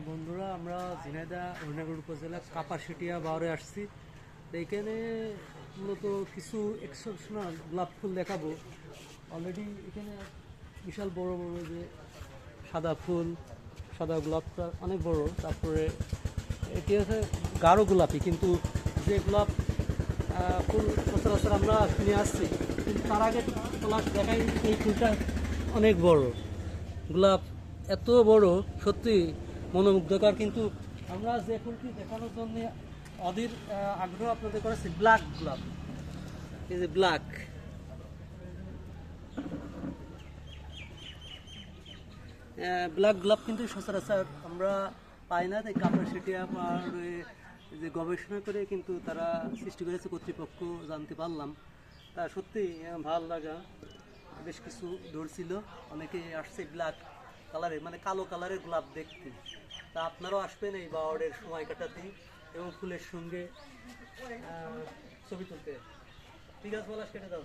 বন্ধুরা আমরা ঝিনাইদহ হরিণাকুড় উপজেলা কাপাসিটিয়া বাওরে আসছি। তো এইখানে মূলত কিছু এক্সেপশনাল গোলাপ ফুল দেখাবো। অলরেডি এখানে বিশাল বড় বড় যে সাদা ফুল, সাদা গোলাপটা অনেক বড়। তারপরে এটি হচ্ছে গাঢ় গোলাপি, কিন্তু যে গোলাপ ফুল সচরাচর আমরা কিনে আসছি, কিন্তু তার আগে তোলা দেখাই এই ফুলটা অনেক বড়। গোলাপ এত বড়, সত্যি মনোমুগ্ধকর। কিন্তু আমরা যে ফুলটি দেখানোর জন্য অধীর আগ্রহ আপনাদের করেছি, ব্ল্যাক গোলাপ। এই যে ব্ল্যাক, ব্ল্যাক গোলাপ কিন্তু সচরাচর আমরা পাই না। তাই কাপাসিটিয়া পাহাড়ে যে গবেষণা করে কিন্তু তারা সৃষ্টি করেছে কর্তৃপক্ষ, জানতে পারলাম। তা সত্যি ভালো লাগা। বেশ কিছু ধরছিল, অনেকে আসছে ব্ল্যাক কালারের, মানে কালো কালারের গোলাপ দেখতে। তা আপনারাও আসবেন এই বাওয়ারের সময় কাটাতে এবং ফুলের সঙ্গে ছবি তুলতে। ঠিক আছে, বলাস কেটে দাও।